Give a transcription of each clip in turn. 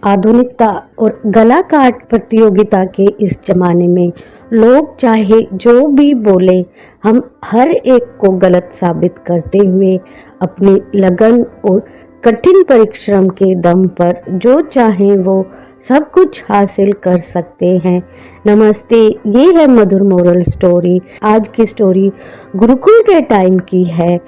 आधुनिकता और गला काट प्रतियोगिता के इस जमाने में लोग चाहे जो भी बोले, हम हर एक को गलत साबित करते हुए अपनी लगन और कठिन परिश्रम के दम पर जो चाहे वो सब कुछ हासिल कर सकते हैं। नमस्ते, ये है मधुर मोरल स्टोरी। आज की स्टोरी गुरुकुल के टाइम की है।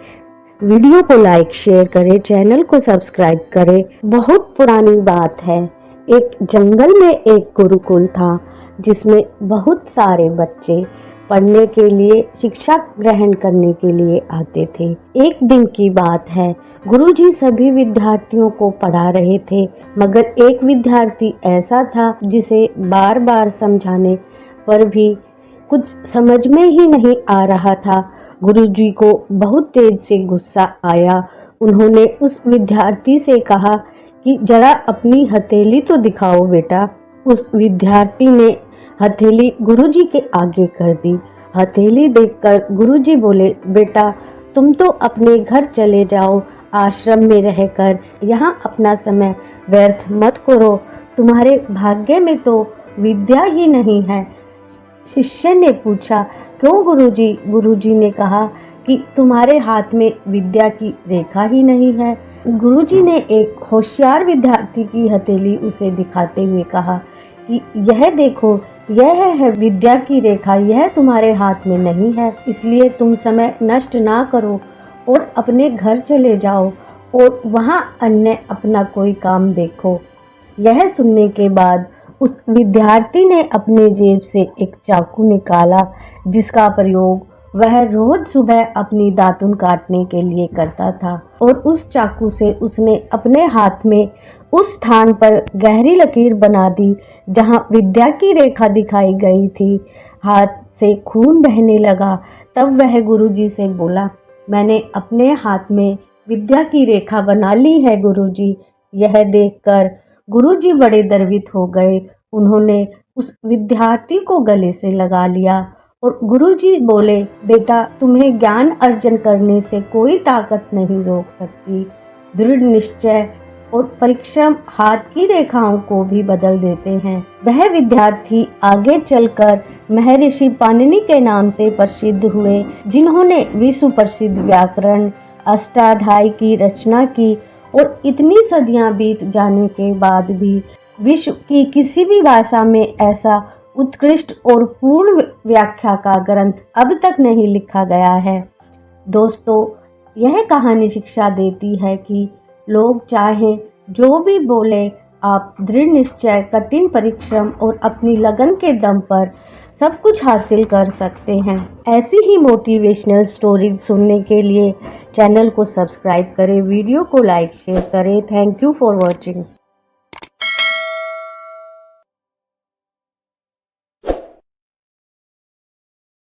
वीडियो को लाइक शेयर करें, चैनल को सब्सक्राइब करें। बहुत पुरानी बात है। एक जंगल में एक गुरुकुल था जिसमें बहुत सारे बच्चे पढ़ने के लिए, शिक्षा ग्रहण करने के लिए आते थे। एक दिन की बात है, गुरुजी सभी विद्यार्थियों को पढ़ा रहे थे, मगर एक विद्यार्थी ऐसा था जिसे बार बार समझाने पर भी कुछ समझ में ही नहीं आ रहा था। गुरुजी को बहुत तेज से गुस्सा आया। उन्होंने उस विद्यार्थी से कहा कि जरा अपनी हथेली तो दिखाओ बेटा। उस विद्यार्थी ने हथेली गुरुजी के आगे कर दी। हथेली देखकर गुरुजी बोले, बेटा तुम तो अपने घर चले जाओ, आश्रम में रहकर यहाँ अपना समय व्यर्थ मत करो। तुम्हारे भाग्य में तो विद्या ही नहीं है। शिष्य ने पूछा, क्यों गुरुजी? गुरुजी ने कहा कि तुम्हारे हाथ में विद्या की रेखा ही नहीं है। गुरुजी ने एक होशियार विद्यार्थी की हथेली उसे दिखाते हुए कहा कि यह देखो, यह है विद्या की रेखा, यह तुम्हारे हाथ में नहीं है, इसलिए तुम समय नष्ट ना करो और अपने घर चले जाओ और वहाँ अन्य अपना कोई काम देखो। यह सुनने के बाद उस विद्यार्थी ने अपने जेब से एक चाकू निकाला जिसका प्रयोग वह रोज सुबह अपनी दातुन काटने के लिए करता था, और उस चाकू से उसने अपने हाथ में उस स्थान पर गहरी लकीर बना दी जहां विद्या की रेखा दिखाई गई थी। हाथ से खून बहने लगा। तब वह गुरुजी से बोला, मैंने अपने हाथ में विद्या की रेखा बना ली है गुरुजी। यह देखकर गुरुजी बड़े गर्वित हो गए। उन्होंने उस विद्यार्थी को गले से लगा लिया और गुरुजी बोले, बेटा तुम्हें ज्ञान अर्जन करने से कोई ताकत नहीं रोक सकती। दृढ़ निश्चय और परिश्रम हाथ की रेखाओं को भी बदल देते हैं। वह विद्यार्थी आगे चलकर महर्षि पाणिनि के नाम से प्रसिद्ध हुए, जिन्होंने विश्व प्रसिद्ध व्याकरण अष्टाध्यायी की रचना की, और इतनी सदियां बीत जाने के बाद भी विश्व की किसी भी भाषा में ऐसा उत्कृष्ट और पूर्ण व्याख्या का ग्रंथ अब तक नहीं लिखा गया है। दोस्तों, यह कहानी शिक्षा देती है कि लोग चाहे जो भी बोले, आप दृढ़ निश्चय, कठिन परिश्रम और अपनी लगन के दम पर सब कुछ हासिल कर सकते हैं। ऐसी ही मोटिवेशनल स्टोरीज सुनने के लिए चैनल को सब्सक्राइब करें, वीडियो को लाइक शेयर करें। Thank you for watching.